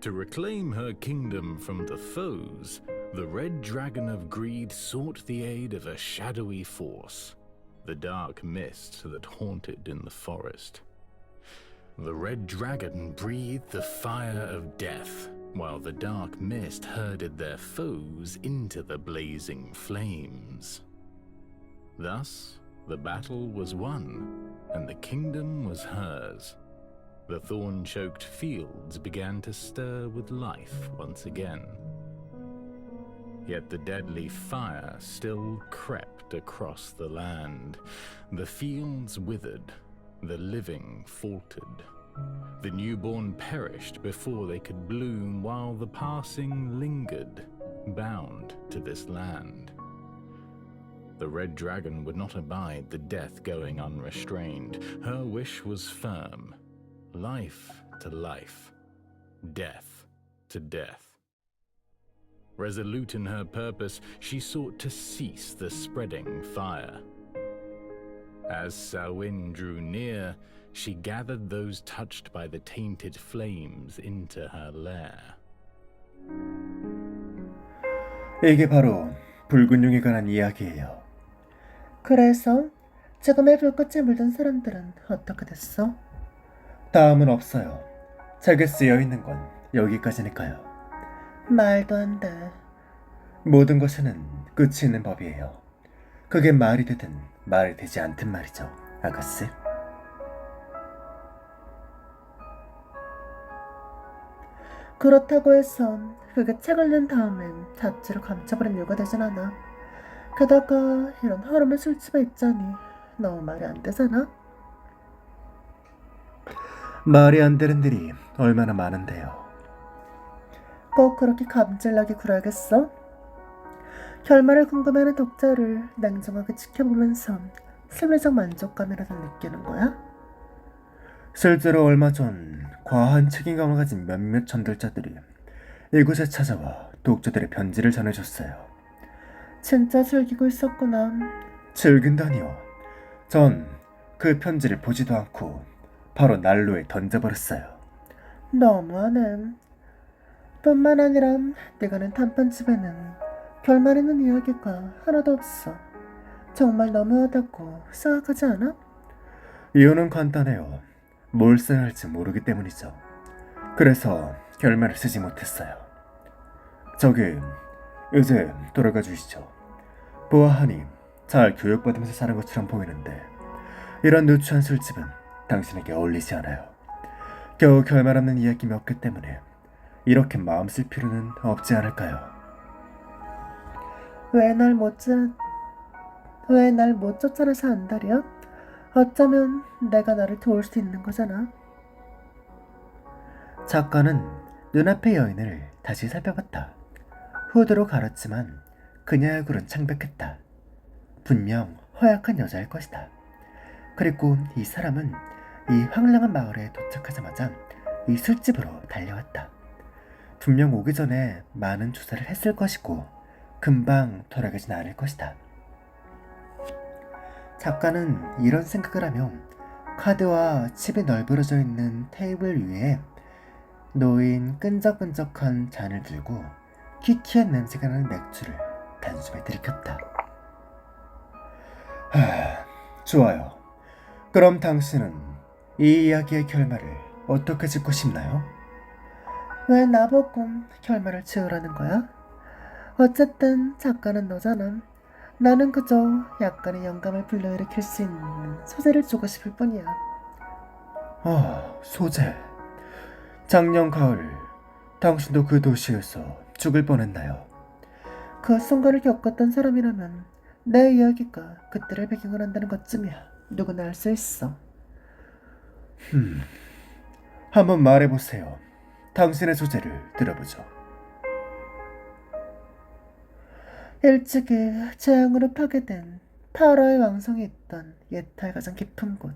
To reclaim her kingdom from the foes, the Red Dragon of Greed sought the aid of a shadowy force, the dark mist that haunted in the forest. The Red Dragon breathed the fire of death, while the dark mist herded their foes into the blazing flames. Thus, the battle was won, and the kingdom was hers. The thorn-choked fields began to stir with life once again. Yet the deadly fire still crept across the land. The fields withered, the living faltered. The newborn perished before they could bloom, while the passing lingered, bound to this land. The Red Dragon would not abide the death going unrestrained. Her wish was firm. Life to life, death to death. Resolute in her purpose, she sought to cease the spreading fire. As Samhain drew near, she gathered those touched by the tainted flames into her lair. 이게 바로 붉은 용에 관한 이야기예요. 그래서 지금의 불꽃에 물든 사람들은 어떻게 됐어? 다음은 없어요. 책에 쓰여 있는 건 여기까지니까요. 말도 안 돼. 모든 것에는 끝이 있는 법이에요. 그게 말이 되든 말이 되지 않든 말이죠, 아가씨. 그렇다고 해서 그게 책을 낸 다음엔 자취를 감춰버린 이유가 되진 않아. 게다가 이런 허름한 술집에 있자니 너무 말이 안 되잖아? 말이 안 되는 일이 얼마나 많은데요. 꼭 그렇게 감질나게 굴어야겠어? 결말을 궁금해하는 독자를 냉정하게 지켜보면서 심리적 만족감이라도 느끼는 거야? 실제로 얼마 전 과한 책임감을 가진 몇몇 전들자들이 이곳에 찾아와 독자들의 편지를 전해줬어요. 진짜 즐기고 있었구나. 즐긴다니요. 전 그 편지를 보지도 않고 바로 난로에 던져버렸어요. 너무하네. 뿐만 아니라 네가 낸 단편집에는 결말 있는 이야기가 하나도 없어. 정말 너무하다고 생각하지 않아? 이유는 간단해요. 뭘 써야 할지 모르기 때문이죠. 그래서 결말을 쓰지 못했어요. 저기 이제 돌아가 주시죠. 보아하니 잘 교육받으면서 사는 것처럼 보이는데 이런 누추한 술집은 당신에게 어울리지 않아요. 겨우 결말 없는 이야기였기 때문에 이렇게 마음 쓸 필요는 없지 않을까요? 왜 날 못 쫓아내서 안달이야? 어쩌면 내가 나를 도울 수 있는 거잖아. 작가는 눈앞의 여인을 다시 살펴봤다. 후드로 가렸지만 그녀의 얼굴은 창백했다. 분명 허약한 여자일 것이다. 그리고 이 사람은 이 황량한 마을에 도착하자마자 이 술집으로 달려왔다. 분명 오기 전에 많은 조사를 했을 것이고 금방 돌아가진 않을 것이다. 작가는 이런 생각을 하며 카드와 칩이 널브러져 있는 테이블 위에 놓인 끈적끈적한 잔을 들고 키키한 냄새가 나는 맥주를 단숨에 들이켰다. 좋아요. 그럼 당신은 이 이야기의 결말을 어떻게 짓고 싶나요? 왜 나보고 결말을 지으라는 거야? 어쨌든 작가는 너잖아. 나는 그저 약간의 영감을 불러일으킬 수 있는 소재를 주고 싶을 뿐이야. 소재. 작년 가을 당신도 그 도시에서 죽을 뻔했나요? 그 순간을 겪었던 사람이라면 내 이야기가 그때를 배경으로 한다는 것쯤이야 누구나 알 수 있어. 한번 말해보세요. 당신의 소재를 들어보죠. 일찍이 재앙으로 파괴된 타라의 왕성이 있던 옛날 가장 깊은 곳.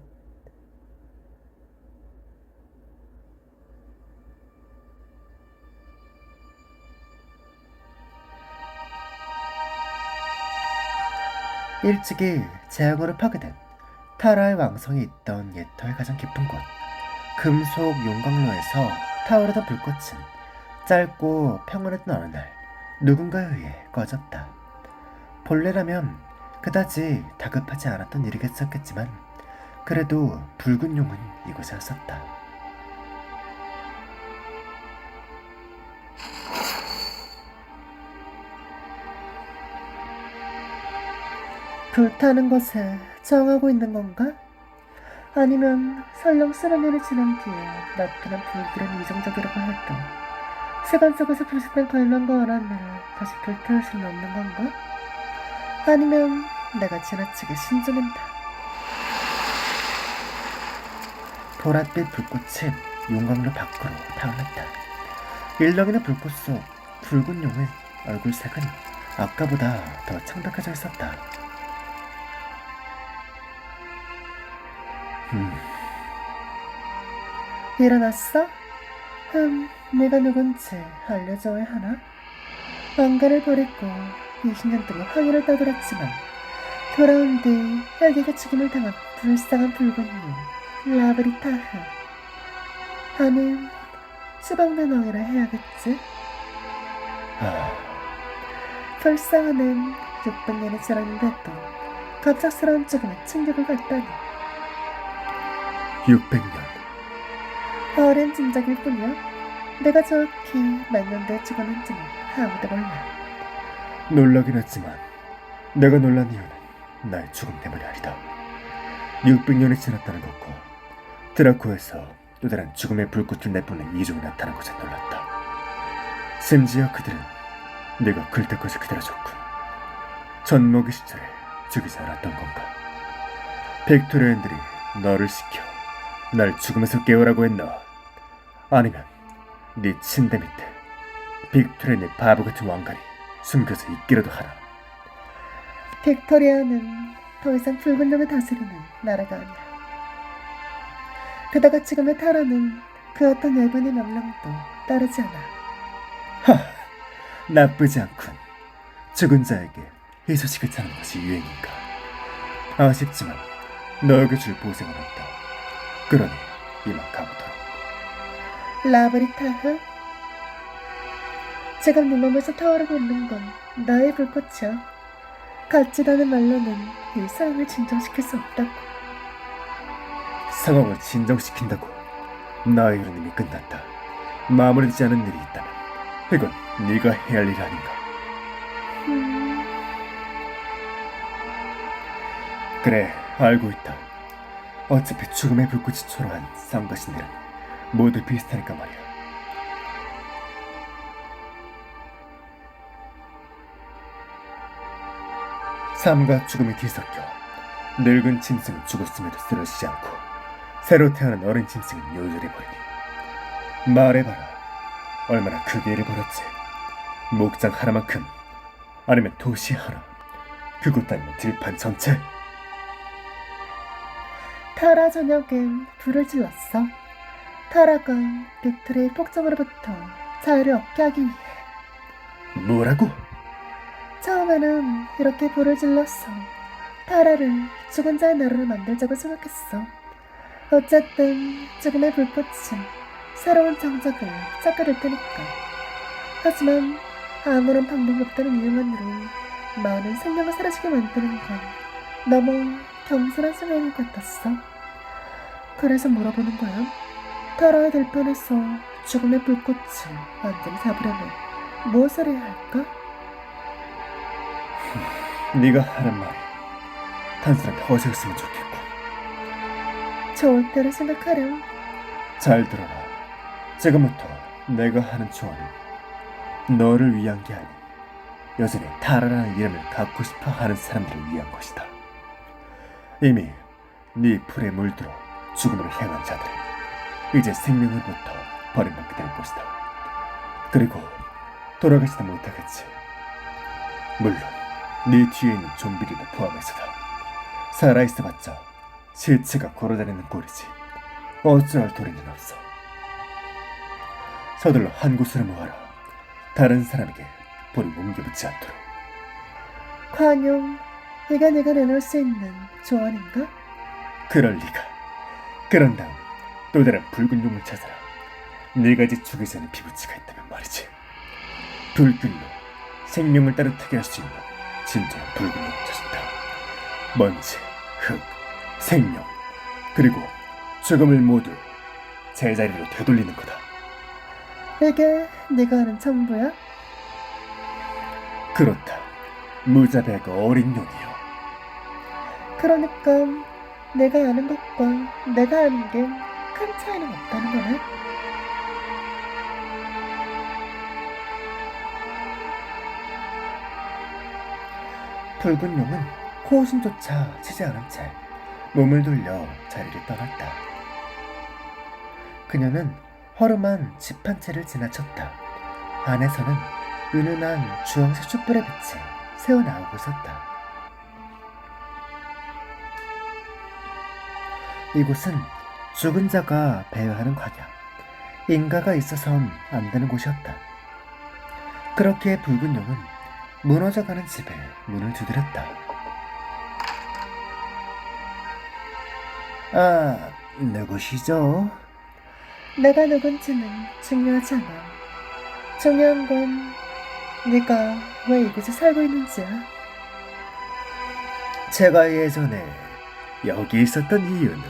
일찍이 재앙으로 파괴된 타라의 왕성이 있던 옛터의 가장 깊은 곳. 금속 용광로에서 타오르던 불꽃은 짧고 평온했던 어느 날 누군가에 의해 꺼졌다. 본래라면 그다지 다급하지 않았던 일이겠었겠지만 그래도 붉은 용은 이곳에 왔었다. 불타는 것에 저항하고 있는 건가? 아니면 설령 수백 년이 지난 뒤에 나타난 불길은 이정적이라고 해도 시간 속에서 부식된 갈망과 원한을 다시 불태울 수는 없는 건가? 아니면 내가 지나치게 신중한다. 보랏빛 불꽃은 용광로 밖으로 타올랐다. 일렁이는 불꽃 속 붉은 용의 얼굴색은 아까보다 더 창백해져 있었다. 일어났어? 내가 누군지 알려줘야 하나? 왕가를 버리고 20년 동안 황후를 떠돌았지만 돌아온 뒤 혈기가 죽임을 당한 불쌍한 붉은 용 라브리타흐. 아님 수박맨 왕이라 해야겠지? 불쌍한 앤 600년이 지났는데도 갑작스러운 죽음에 충격을 받다니. 600년. 어린 짐작일 뿐이야. 내가 정확히 몇 년도에 죽었는지는 아무도 몰라. 놀라긴 했지만 내가 놀란 이유는 나의 죽음 때문이 아니다. 600년이 지났다는 것과 드라코에서 또 다른 죽음의 불꽃을 내뿜는 이종이 나타난 것에 놀랐다. 심지어 그들은 내가 글 때까지 기다려줬군. 전먹이 시절에 죽이지 않았던 건가? 빅토리아인들이 너를 시켜 날 죽음에서 깨우라고 했나? 아니면 네 침대 밑에 빅토리아의 바보 같은 왕관이 숨겨져 있기라도 하나? 빅토리아는 더 이상 붉은 용을 다스리는 나라가 아니야. 게다가 지금의 타라는 그 어떤 외부인의 명령도 따르지 않아. 나쁘지 않군. 죽은 자에게 이 소식을 전하는 것이 유행인가? 아쉽지만 너에게 줄 보상은 없다. 그러니 이만 가보도록. 라브리타흐? 지금 네 몸에서 타오르고 있는 건 나의 불꽃이야. 같지도 않은 말로는 이 상황을 진정시킬 수 없다고. 상황을 진정시킨다고? 나의 일은 이미 끝났다. 마무리되지 않은 일이 있다면 이건 네가 해야 할 일 아닌가? 그래, 알고 있다. 어차피 죽음의 불꽃이 초라한 쌍가신들은 모두 비슷하니까 말이야. 삶과 죽음이 뒤섞여 늙은 짐승은 죽었음에도 쓰러지지 않고 새로 태어난 어린 짐승은 요절해 버리니 말해봐라. 얼마나 크게 일을 벌였지. 목장 하나만큼? 아니면 도시 하나? 그곳 아니면 들판 전체? 타라 저녁엔 불을 질렀어. 타라가 빅토리의 폭정으로부터 자유를 얻게 하기 위해. 뭐라고? 처음에는 이렇게 불을 질렀어. 타라를 죽은 자의 나라로 만들자고 생각했어. 어쨌든 죽음의 불꽃은 새로운 정적을 섞어줄 테니까. 하지만 아무런 방법이 없다는 이유만으로 많은 생명을 사라지게 만드는 건 너무 겸손한 생각인 것 같았어. 그래서 물어보는 거야. 타라의 들판에서 죽음의 불꽃을 완전히 잡으려면 무엇을 해야 할까? 네가 하는 말이 단순한 허세였으면 좋겠고. 좋을 때를 생각하렴. 잘 들어라. 지금부터 내가 하는 조언은 너를 위한 게 아닌 여전히 타라라는 이름을 갖고 싶어 하는 사람들을 위한 것이다. 이미 네 풀에 물들어 죽음으로 향한 자들은 이제 생명으로부터 버림받게 될 것이다. 그리고 돌아가지도 못하겠지. 물론 네 뒤에 있는 좀비들도 포함해서다. 살아있어봤자 시체가 걸어다니는 꼴이지 어찌할 도리는 없어. 서둘러 한 곳으로 모아라. 다른 사람에게 볼이 옮겨붙지 않도록. 관용, 이게 내가 내놓을 수 있는 조언인가? 그럴 리가. 그런 다음 또 다른 붉은 용을 찾아라. 네 가지 죽이지 않은 피부치가 있다면 말이지. 불길로 생명을 따뜻하게 할 수 있는 진정한 불길로 찾았다. 먼지, 흙, 생명, 그리고 죽음을 모두 제자리로 되돌리는 거다. 이게 네가 아는 전부야? 그렇다. 무자비하고 어린 용이요. 그러니까 내가 아는 것과 내가 아는 게 큰 차이는 없다는 거네. 붉은 용은 호흡숨조차 치지 않은 채 몸을 돌려 자리를 떠났다. 그녀는 허름한 집 한 채를 지나쳤다. 안에서는 은은한 주황색 촛불의 빛이 새어나오고 있었다. 이곳은 죽은 자가 배회하는 광야, 인가가 있어선 안 되는 곳이었다. 그렇기에 붉은 용은 무너져가는 집에 문을 두드렸다. 아, 누구시죠? 내가 누군지는 중요하지 않아. 중요한 건 네가 왜 이곳에 살고 있는지야. 제가 예전에 여기 있었던 이유는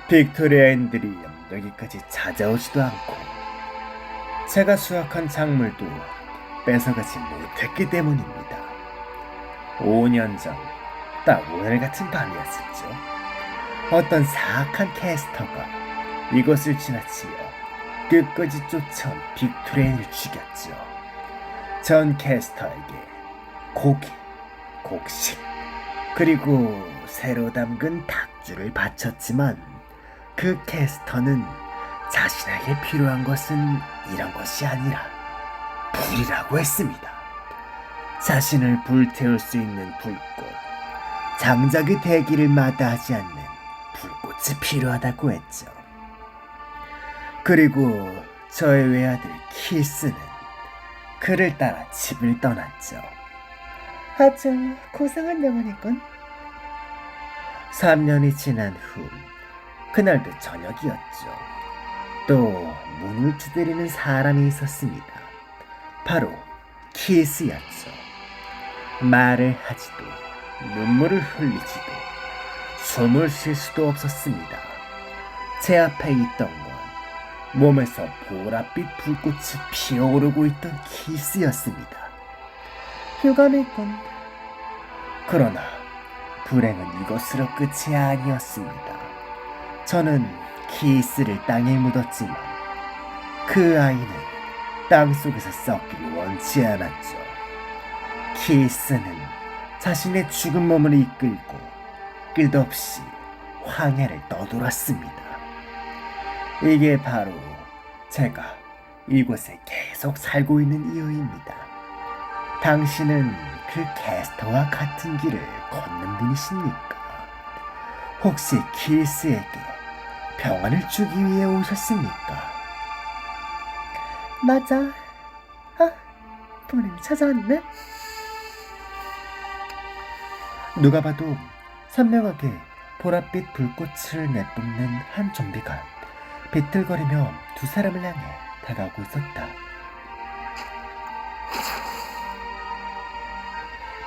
빅토리아인들이 여기까지 찾아오지도 않고 제가 수확한 작물도 뺏어가지 못했기 때문입니다. 5년 전, 딱 오늘 같은 밤이었었죠. 어떤 사악한 캐스터가 이곳을 지나치며 끝까지 쫓아온 빅토리아인을 죽였죠. 전 캐스터에게 고기, 곡식, 그리고 새로 담근 닭줄을 바쳤지만 그 캐스터는 자신에게 필요한 것은 이런 것이 아니라 불이라고 했습니다. 자신을 불태울 수 있는 불꽃, 장작의 대기를 마다하지 않는 불꽃이 필요하다고 했죠. 그리고 저의 외아들 키스는 그를 따라 집을 떠났죠. 아주 고상한 영혼이군. 3년이 지난 후 그날도 저녁이었죠. 또 문을 두드리는 사람이 있었습니다. 바로 키스였죠. 말을 하지도 눈물을 흘리지도 숨을 쉴 수도 없었습니다. 제 앞에 있던 건 몸에서 보랏빛 불꽃이 피어오르고 있던 키스였습니다. 유감이군. 그러나 불행은 이것으로 끝이 아니었습니다. 저는 키스를 땅에 묻었지만 그 아이는 땅속에서 썩기를 원치 않았죠. 키스는 자신의 죽은 몸을 이끌고 끝없이 황야를 떠돌았습니다. 이게 바로 제가 이곳에 계속 살고 있는 이유입니다. 당신은 그 캐스터와 같은 길을 걷는 분이십니까? 혹시 키스에게 평안을 주기 위해 오셨습니까? 맞아. 아, 본인이 찾아왔네. 누가 봐도 선명하게 보랏빛 불꽃을 내뿜는 한 좀비가 비틀거리며 두 사람을 향해 다가오고 있었다.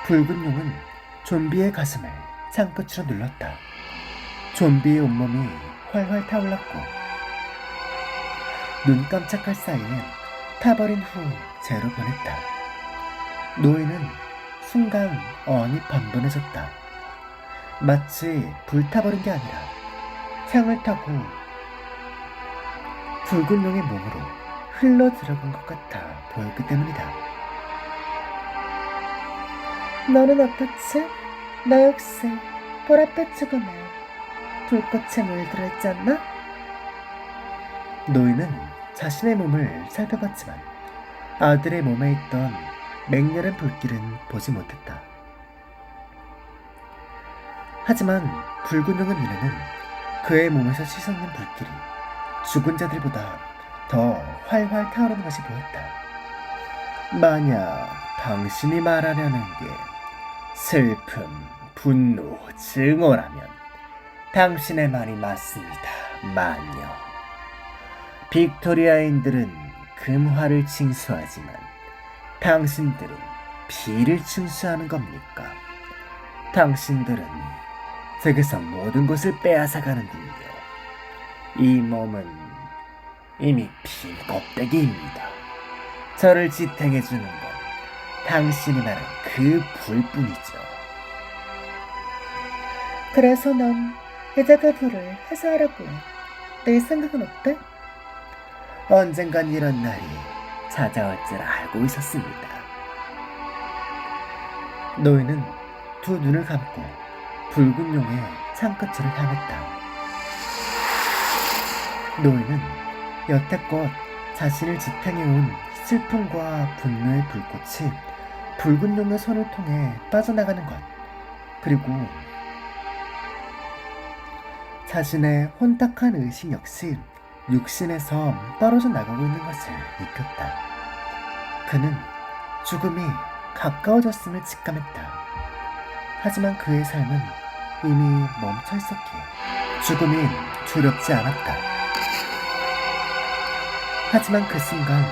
붉은 용은 좀비의 가슴을 창끝으로 눌렀다. 좀비의 온몸이 활활 타올랐고 눈 깜짝할 사이에 타버린 후 재로 변했다. 노인은 순간 어안이 번번해졌다. 마치 불타버린 게 아니라 향을 타고 붉은 용의 몸으로 흘러 들어간 것 같아 보였기 때문이다. 너는 어떻지? 나 역시 보랏빛 죽음에 불꽃에 물들어 있지 않나? 노인은 자신의 몸을 살펴봤지만 아들의 몸에 있던 맹렬한 불길은 보지 못했다. 하지만 붉은 용의 눈에는 그의 몸에서 솟는 불길이 죽은 자들보다 더 활활 타오르는 것이 보였다. 만약 당신이 말하려는 게 슬픔, 분노, 증오라면 당신의 말이 맞습니다, 마녀. 빅토리아인들은 금화를 징수하지만 당신들은 비를 징수하는 겁니까? 당신들은 제게서 모든 것을 빼앗아가는군요. 이 몸은 이미 빈 껍데기입니다. 저를 지탱해주는 건 당신이 말한 그 불뿐이죠. 그래서 난 이제 그 불을 해소하려고 해. 내 생각은 어때? 언젠간 이런 날이 찾아올 줄 알고 있었습니다. 노인은 두 눈을 감고 붉은 용의 창끝으로 향했다. 노인은 여태껏 자신을 지탱해온 슬픔과 분노의 불꽃이 붉은 용의 손을 통해 빠져나가는 것, 그리고 자신의 혼탁한 의식 역시 육신에서 떨어져 나가고 있는 것을 느꼈다. 그는 죽음이 가까워졌음을 직감했다. 하지만 그의 삶은 이미 멈춰 있었기에 죽음이 두렵지 않았다. 하지만 그 순간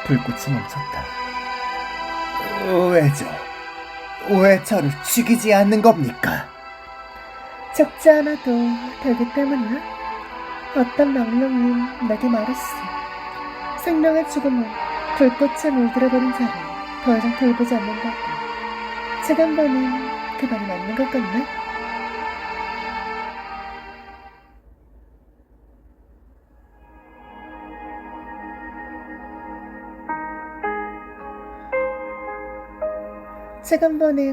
불꽃이 멈췄다. 왜죠? 왜 저를 죽이지 않는 겁니까? 죽지 않아도 되기 때문이야. 어떤 명령이 내게 말했어. 생명의 죽음은 불꽃에 물들어버린 자를 더 이상 돌보지 않는다고. 지금 보니 그 말이 맞는 것 같네. 지금 보니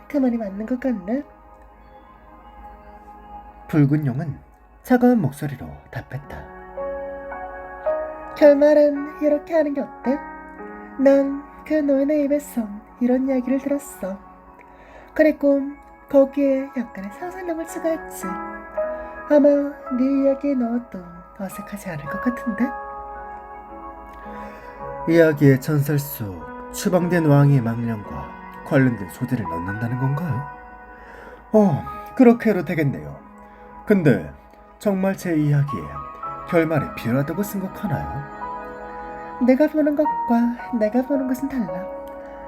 그 말이 맞는 것 같네. 붉은 용은 차가운 목소리로 답했다. 결말은 이렇게 하는 게 어때? 난 그 노인의 입에서 이런 이야기를 들었어. 그리고 거기에 약간의 상상력을 추가했지. 아마 네 이야기에 넣어도 어색하지 않을 것 같은데? 이야기의 전설 속 추방된 왕의 망령과 관련된 소재를 넣는다는 건가요? 그렇게 해도 되겠네요. 근데 정말 제 이야기에 결말이 필요하다고 생각하나요? 내가 보는 것과 내가 보는 것은 달라.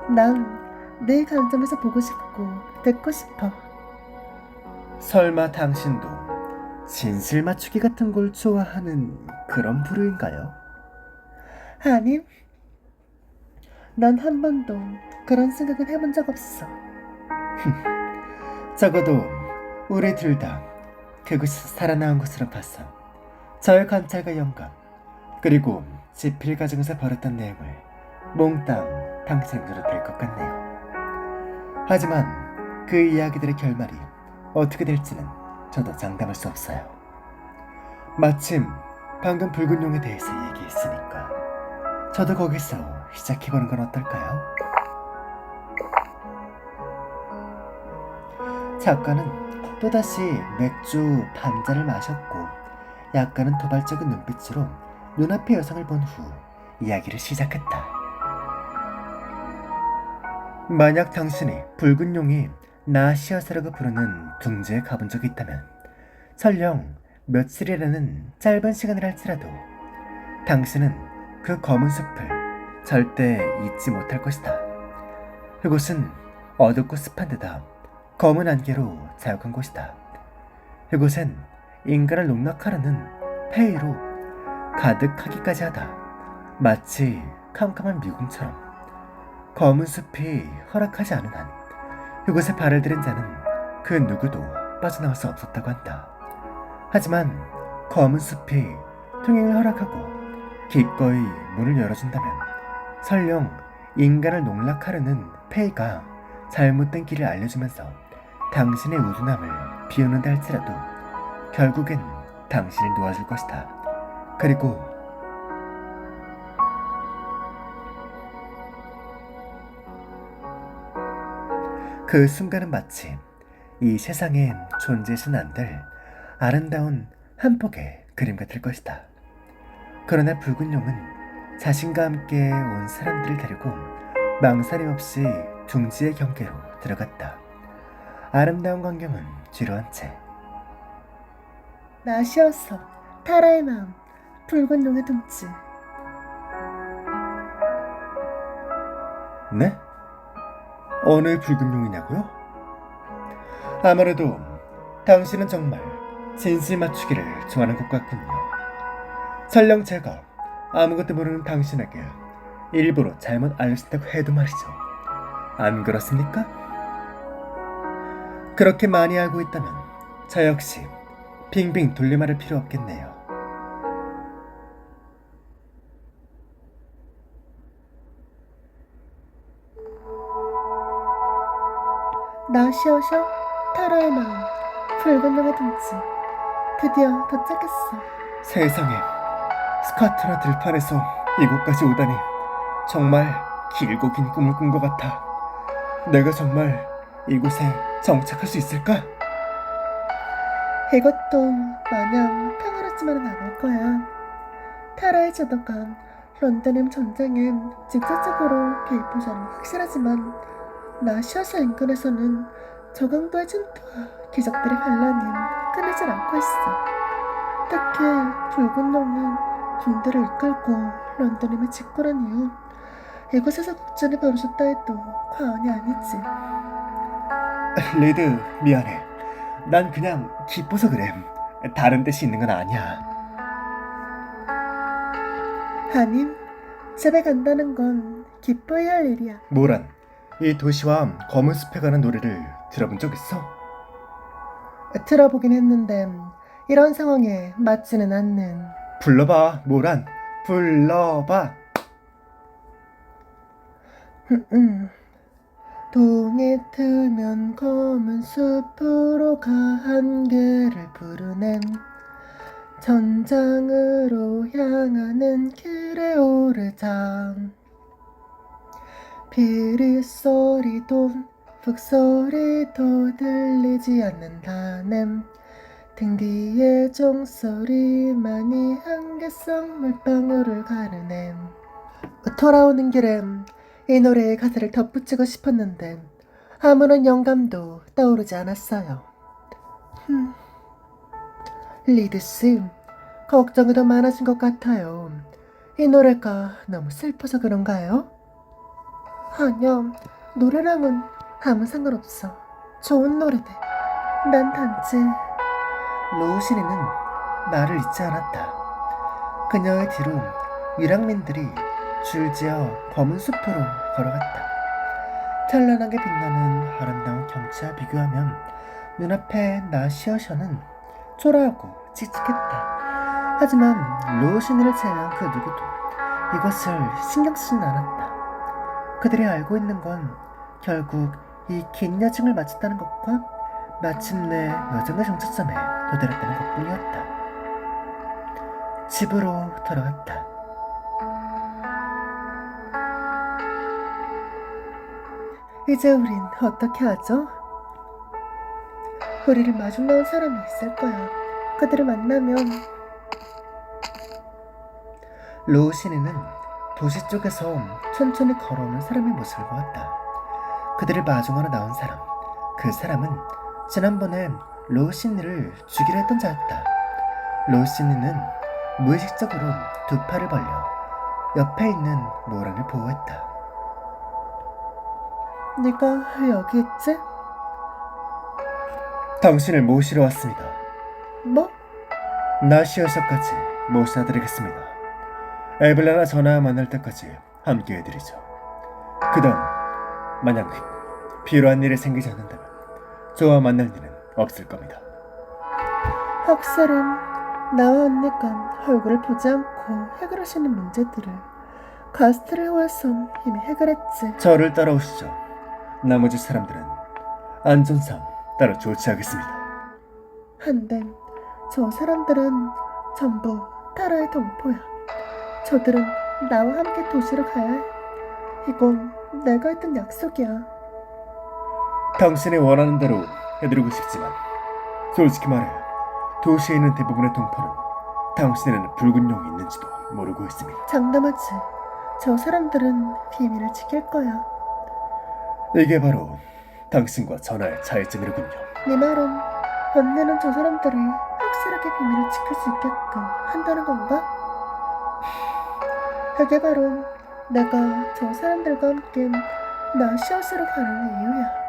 난 내 관점에서 보고 싶고 듣고 싶어. 설마 당신도 진실 맞추기 같은 걸 좋아하는 그런 부류인가요? 아니, 난 한 번도 그런 생각은 해본 적 없어. 적어도 우리 둘 다 그곳에서 살아나온 것으로 봐서 저의 관찰과 영감, 그리고 지필 과정에서 벌였던 내용을 몽땅 당신으로 될 것 같네요. 하지만 그 이야기들의 결말이 어떻게 될지는 저도 장담할 수 없어요. 마침 방금 붉은 용에 대해서 얘기했으니까 저도 거기서 시작해보는 건 어떨까요? 작가는 또다시 맥주 반잔을 마셨고 약간은 도발적인 눈빛으로 눈앞의 여성을 본 후 이야기를 시작했다. 만약 당신이 붉은 용이 나시어스라고 부르는 둥지에 가본 적이 있다면 설령 며칠이라는 짧은 시간을 할지라도 당신은 그 검은 숲을 절대 잊지 못할 것이다. 그곳은 어둡고 습한 데다 검은 안개로 자욱한 곳이다. 그곳엔 인간을 농락하려는 폐위로 가득하기까지 하다. 마치 캄캄한 미궁처럼 검은 숲이 허락하지 않은 한 그곳에 발을 들인 자는 그 누구도 빠져나올 수 없었다고 한다. 하지만 검은 숲이 통행을 허락하고 기꺼이 문을 열어준다면 설령 인간을 농락하려는 폐이가 잘못된 길을 알려주면서 당신의 우둔함을 비우는다 할지라도 결국엔 당신을 놓아줄 것이다. 그리고 그 순간은 마치 이 세상에 존재해서는 안 될 아름다운 한 폭의 그림 같을 것이다. 그러나 붉은 용은 자신과 함께 온 사람들을 데리고 망설임 없이 둥지의 경계로 들어갔다. 아름다운 광경은 뒤로 한 채 나시어서 타라의 마음, 붉은 용의 둥지. 네? 어느 붉은 용이냐고요? 아무래도 당신은 정말 진실 맞추기를 좋아하는 것 같군요. 설령 제가 아무것도 모르는 당신에게 일부러 잘못 알려준다고 해도 말이죠. 안 그렇습니까? 그렇게 많이 알고 있다면 저 역시 빙빙 돌려 말할 필요 없겠네요. 나시어셔 타라의 마음 붉은 용의 둥지. 드디어 도착했어. 세상에, 스카트라 들판에서 이곳까지 오다니 정말 길고 긴 꿈을 꾼 것 같아. 내가 정말 이곳에 정착할 수 있을까? 이것도 마냥 평화롭지만은 않을 거야. 타라의 제도가 런던의 전쟁에 직접적으로 개입한 점은 확실하지만 나시아샤 인근에서는 저강도의 침투와 기적들의 반란이 끊이질 않고 있어. 특히 붉은 용이 군대를 이끌고 런던임에 집권한 이후 이곳에서 국전이 벌어졌다 해도 과언이 아니지. 리드, 미안해. 난 그냥 기뻐서 그래. 다른 뜻이 있는 건 아니야. 아님, 집에 간다는 건 기뻐해야 할 일이야. 모란, 이 도시와 검은 숲에 가는 노래를 들어본 적 있어? 들어보긴 했는데 이런 상황에 맞지는 않는. 불러봐, 모란. 불러봐. 동에 트면 검은 숲으로 가 한계를 부르는 전장으로 향하는 길에 오르자. 비리 소리도 북소리도 들리지 않는다네. 등 뒤에 종소리만이 한계성 물방울을 가르네. 돌아오는 길에 이 노래의 가사를 덧붙이고 싶었는데 아무런 영감도 떠오르지 않았어요. 리드씨, 걱정이 더 많아진 것 같아요. 이 노래가 너무 슬퍼서 그런가요? 아니요, 노래랑은 아무 상관없어. 좋은 노래대. 난 단지. 로우시니는 말을 잊지 않았다. 그녀의 뒤로 유랑민들이 줄지어 검은 숲으로 걸어갔다. 찬란하게 빛나는 아름다운 경치와 비교하면 눈앞에 나시어셔는 초라하고 칙칙했다. 하지만 로우시니를 제외한 그 누구도 이것을 신경 쓰진 않았다. 그들이 알고 있는 건 결국 이 긴 여정을 마쳤다는 것과 마침내 여정의 정착점에 도달했다는 것뿐이었다. 집으로 돌아왔다. 이제 우린 어떻게 하죠? 우리를 마중 나온 사람이 있을 거야. 그들을 만나면. 로우시니는 도시 쪽에서 천천히 걸어오는 사람의 모습을 보았다. 그들을 마중하러 나온 사람. 그 사람은 지난번에 로우시니를 죽이려 했던 자였다. 로우시니는 무의식적으로 두 팔을 벌려 옆에 있는 모란을 보호했다. 네가 여기 있지? 당신을 모시러 왔습니다. 뭐? 나시어서까지 모셔다 드리겠습니다. 에블라나 전하 만날 때까지 함께 해드리죠. 그다음 만약 필요한 일이 생기지 않는다면 저와 만날 일은 없을 겁니다. 확실은 나와 언니가 얼굴을 보지 않고 해결할 수 있는 문제들을 가스트를 해와서 이미 해결했지. 저를 따라오시죠. 나머지 사람들은 안전상 따로 조치하겠습니다. 한데 저 사람들은 전부 타라의 동포야. 저들은 나와 함께 도시로 가야 해. 이건 내가 했던 약속이야. 당신이 원하는 대로 해드리고 싶지만 솔직히 말해 도시에 있는 대부분의 동포는 당신에는 붉은 용이 있는지도 모르고 있습니다. 장담하지. 저 사람들은 비밀을 지킬 거야. 이게 바로 당신과 전하의 차이점이로군요. 네 말은 언니는 저 사람들이 확실하게 비밀을 지킬 수 있게끔 한다는 건가? 그게 바로 내가 저 사람들과 함께 나시옷으로 가는 이유야.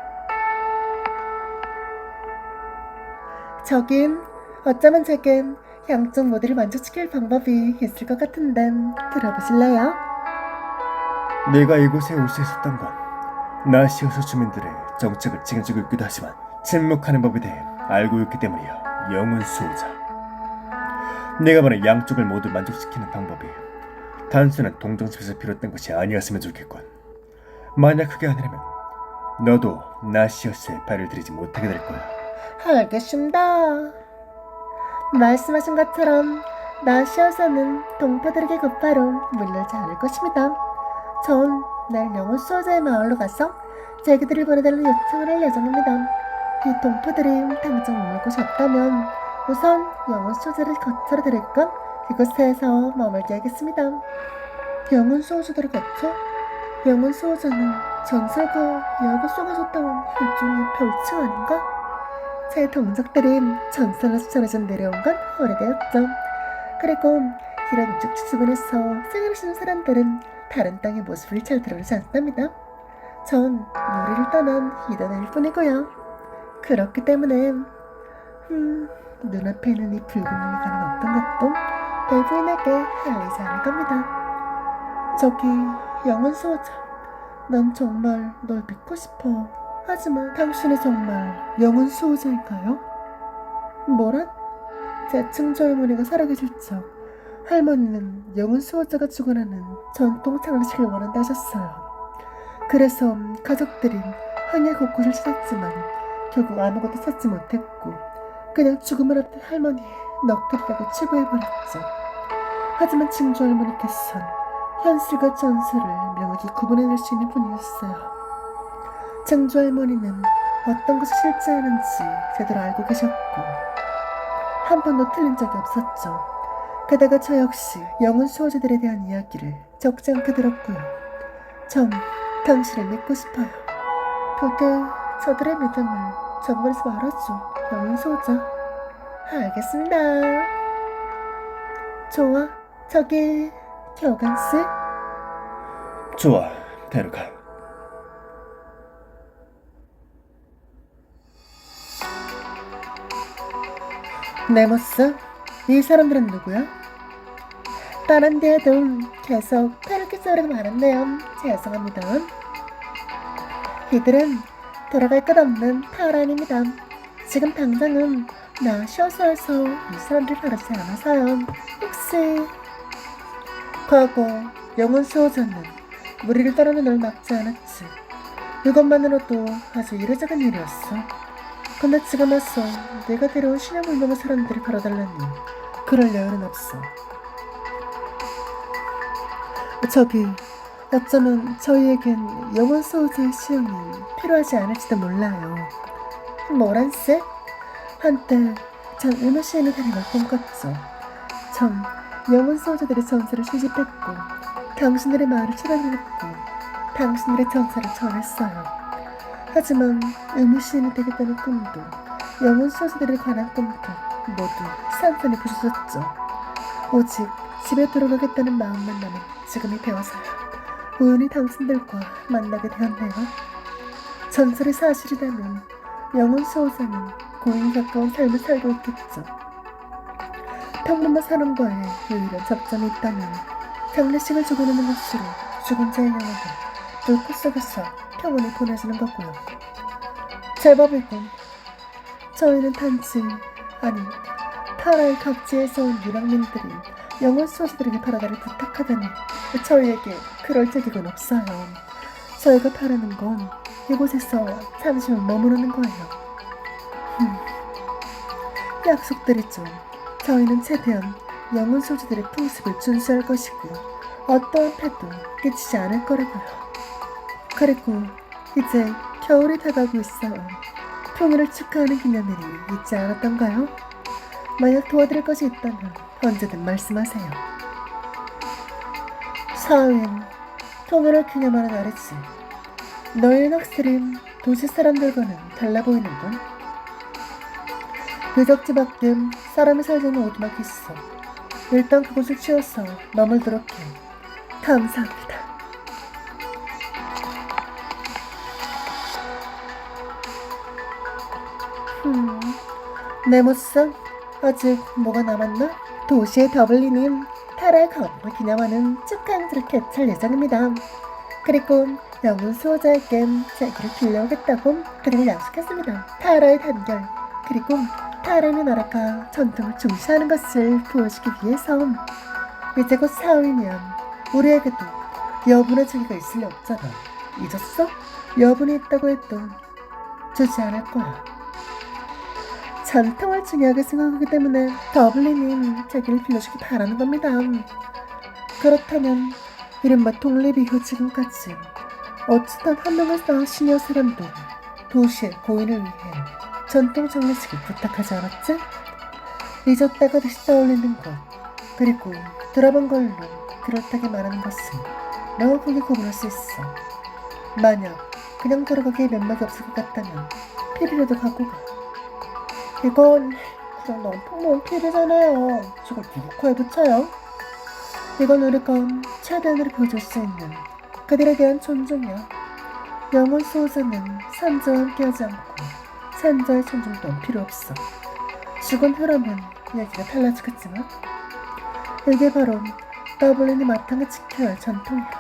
저긴 어쩌면 제겐 양쪽 모두를 만족시킬 방법이 있을 것 같은데 들어보실래요? 내가 이곳에 올 수 있었던 건 나시오스 주민들의 정책을 책임지고 있기도 하지만 침묵하는 법에 대해 알고 있기 때문이야. 영혼 수호자. 내가 말한 양쪽을 모두 만족시키는 방법이 단순한 동정심에서 비롯된 것이 아니었으면 좋겠군. 만약 그게 아니라면 너도 나시오스에 발을 들이지 못하게 될 거야. 알겠습니다. 말씀하신 것처럼 나시오스는 동포들에게 곧바로 물려지 않을 것입니다. 전 내일 영혼 수호자의 마을로 가서 제기들을 보내달라는 요청을 할 예정입니다. 이 동포들이 당장 머물 곳이 없다면 우선 영혼 수호자를 거처로 데리고 그곳에서 머물게 하겠습니다. 영혼 수호자들을 거쳐? 영혼 수호자는 전설과 이야기 속에서 따온 일종의 별칭 아닌가? 제 동족들이 전설에서 전해져 내려온 건 오래되었죠. 그리고 이런 육지 주변에서 생활하시는 사람들은 다른 땅의 모습을 잘 드러내지 않답니다. 전 무리를 떠난 이단일 뿐이고요. 그렇기 때문에 눈앞에 있는 이 붉은 눈이 가는 어떤 것도 외부인에게 알리지 않을 겁니다. 저기 영혼 수호자, 난 정말 널 믿고 싶어. 하지만 당신이 정말 영혼 수호자인가요? 뭐란? 제 증조 할머니가 살아계실 적 할머니는 영혼 수호자가 죽어나는 전통 장례식을 원한다 하셨어요. 그래서 가족들이 황해 곳곳을 찾았지만 결국 아무것도 찾지 못했고 그냥 죽음을 앞둔 할머니의 넋두리라고 치부해버렸죠. 하지만 증조 할머니께서는 현실과 전설을 명확히 구분해낼 수 있는 분이었어요. 증조 할머니는 어떤 것이 실제하는지 제대로 알고 계셨고 한 번도 틀린 적이 없었죠. 게다가 저 역시 영혼 수호자들에 대한 이야기를 적지 않게 들었고요. 전 당신을 믿고 싶어요. 부디 저들의 믿음을 저버리지 말아줘, 영혼 수호자. 알겠습니다. 좋아, 저기 교관씨. 좋아, 데려가. 네모스, 이 사람들은 누구야? 다른 데에도 계속 페르키 소리가 많았네요. 죄송합니다. 이들은 돌아갈 것 없는 타란입니다. 지금 당장은 나시오스에서 이 사람들 바르지 않아서요. 혹시 과거 영혼 수호자는 무리를 따르는 널 막지 않았지. 이것만으로도 아주 이례적인 일이었어. 근데 지금 와서 내가 데려온 신념을 넘은 사람들이 걸어달라니 그럴 여유는 없어. 저기 어쩌면 저희에겐 영혼 수호자의 시험이 필요하지 않을지도 몰라요. 뭐란세? 한때 전 의무시인의 다리를 꿈꿨죠. 전 영혼 수호자들의 전설을 수집했고 당신들의 마을을 찾아다녔고 당신들의 전설을 전했어요. 하지만 의무시인이 되겠다는 꿈도 영혼 수호자들에 관한 꿈도 모두 산산이 부서졌죠. 오직 집에 돌아가겠다는 마음만 남은 지금이 되어서야 우연히 당신들과 만나게 되었네요. 전설이 사실이라면 영혼 수호자는 고인이 가까운 삶을 살고 있겠죠. 평범한 사람과의 유일한 접점이 있다면 장례식을 죽어내는 것으로 죽은 자의 영혼을 물고 속에서 평온히 보내주는 거고요. 제법이군. 저희는 단지 타라의 각지에서 온 유랑민들이 영혼 수호자들에게 바라다를 부탁하다니 저희에게 그럴 적이건 없어요. 저희가 바라는 건 이곳에서 잠시만 머무르는 거예요. 약속드리죠. 저희는 최대한 영혼 수호자들의 풍습을 준수할 것이고 어떠한 패도 끼치지 않을 거라고요. 그리고 이제 겨울이 다가오고 있어요. 풍요를 축하하는 기념일이 있지 않았던가요? 만약 도와드릴 것이 있다면 언제든 말씀하세요. 사윈, 통일을 기념하는 날이지. 너희는 확실히 도시 사람들과는 달라 보이는군. 유적지 밖에 사람이 살지 않는 오두막이 있어. 일단 그곳을 치워서 머물도록 해. 감사합니다. 내 모습 아직 뭐가 남았나? 도시의 더블리님 타라의 거부를 기념하는 축하 행사를 개최할 예정입니다. 그리고 영혼 수호자에게 제 길을 빌려오겠다고 그들을 약속했습니다. 타라의 단결 그리고 타라는 나라가 전통을 중시하는 것을 보여주기 위해서 이제 곧 4월이면 우리에게도 여분의 저기가 있을 리 없잖아. 잊었어? 여분이 있다고 해도 주지 않을 거야. 전통을 중요하게 생각하기 때문에 더블리님 제기를 빌려주기 바라는 겁니다. 그렇다면 이른바 독립 이후 지금까지 어쩌던 한 명을 쌓은 시니어 사람도 도시의 고인을 위해 전통 장례식을 부탁하지 않았지? 잊었다가 다시 떠올리는 것 그리고 들어본 걸로 그렇다게 말하는 것은 명확하게 구분할 수 있어. 만약 그냥 돌아가기에 면목이 없을 것 같다면 피리라도 갖고 가. 이건 그냥 너무 폭로한 피리잖아요. 저걸 누구 코에 붙여요? 이건 우리가 최대한으로 보여줄 수 있는 그들에 대한 존중이야. 영혼 수호자는 산자와 함께하지 않고 산자의 존중 또한 필요 없어. 죽은 후라면 얘기가 달라지겠지만 이게 바로 더블린이 마땅히 지켜야 할 전통이야.